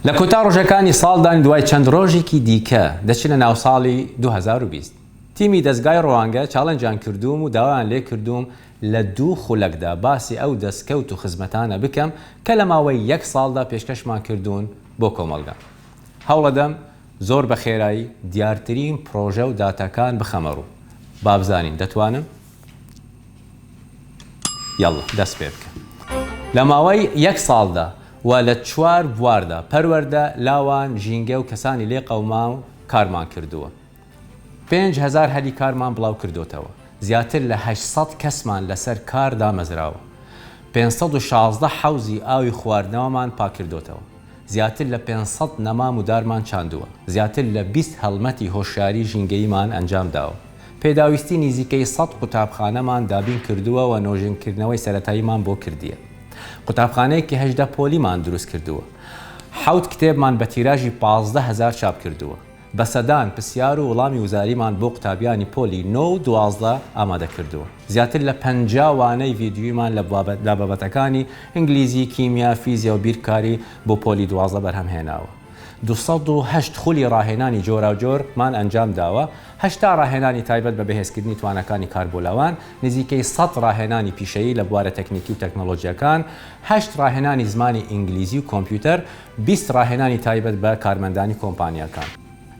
لە کۆتا ڕۆژەکانی ساڵدان دوای چەند ڕۆژێکی دیکە دەچنە ناو ساڵی 2020 تیمی دەستگای ڕەوانگە چاڵەنجیان کردووم و داوایان لێ کردووم لە 2 خولەکدا باسی ئەو دەستکەوت و خزمەتانە بکەم کە لە ماوەی 1 ساڵدا پێشکەشمان کردوون بۆ کۆمەڵگە. هەوڵەدەم زۆر بە خێرایی دیارترین پرۆژە و داتاکان بخەمە ڕوو. با بزانین دەتوانم؟ یاڵڵا دەست پێ بکەم. لە ماوەی 1 ساڵدا و لە 4 بواردا پەروەردە لاوان ژینگە و کەسانی لێ قەوما و کارمان کردووە. 5,000 هەلی کارمان بڵاو کردوتەوە. زیاتر لە 800 کەسمان لەسەر کار دامەزراوە. 516 حەوزی ئاوی خواردنەوەمان پاکردوتەوە. زیاتر لە 500 نەمام و دارمان چاندووە. زیاتر لە 20 هەڵمەتی هۆشیاری ژینگەیمان ئەنجام داوە. پێداویستی نزیکەی 100 قوتابخانەمان دابین کردووە و نۆژینکردنەوەی سەرەتاییمان بۆ کردیە. قوتابخانەیەکی 18 پۆلیمان دروست کردووە. 7 کتێبمان بە تیراژی 15,000 چاپ کردووە. بە سەدان پرسیار و وەڵامی وزاریمان بۆ قوتابیانی پۆلی 9 و 12 ئامادە کردووە. زیاتر لە 50 وانەی ڤیدیۆیمان لە بابەتەکانی ئینگلیزی، کیمیا، فیزیا و بیرکاری بۆ پۆلی 12 بەرهەمهێناوە. 208 خولی ڕاهێنانی جۆراوجۆرمان ئەنجام داوە. 80 ڕاهێنانی تایبەت بە بەهێزکردنی توانەکانی کاربوولاوان، نزیکەی 100 ڕاهێنانی پیشەیی لە بوارە تەکنیکی و تەکنۆلۆژیەکان، 8 ڕاهێنانی زمانی ئینگلیزی و کۆمپیوتەر، 20 ڕاهێنانی تایبەت بە کارمەندانی کۆمپانیەکان.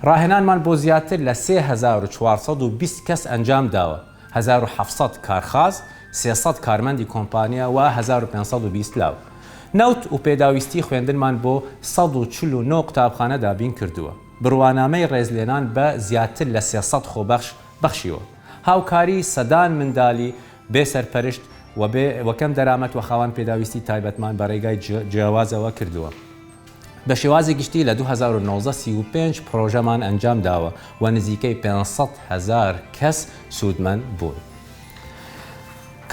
ڕاهێنانمان بۆ زیاتر لە 3420 کەس ئەنجام داوە. 1700 کارخاز، 300 کارمەندی کۆمپانیا و 1520 لاو. نەوت و پێداویستی خوێندنمان بۆ 149 قوتابخانە دابین کردووە. بڕوانامەی ڕێزلێنان بە زیاتر لە 300 خۆبەخش بەخشیوە. هاوکاری سەدان منداڵی بێسەرپەرشت وەکەم دەرامەت و خاوەن پێداویستی تایبەتمان بە ڕێگای جیاوازەوە کردووە. بە شێوازی گشتی لە 2019 35 پرۆژەمان ئەنجام داوە و نزیکەی 500,000 کەس سوودمەند بوون.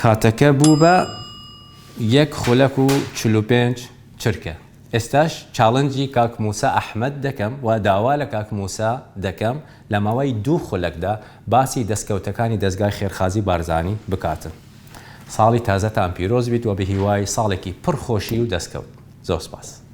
کاتەکە بوو بە 1 خولەک و 45 چرکە. ئێستاش چاڵنجی کاک موسا ئەحمەد دەکەم و داوا لە کاک موسا دەکەم لە ماوەی 2 خولەکدا باسی دەستکەوتەکانی دەستگای خێرخازی بارزانی بکاتن. ساڵی تازەتان پیرۆز بیت و بە هیوای ساڵێکی پڕخۆشی و دەستکەوت. زۆر سپاس.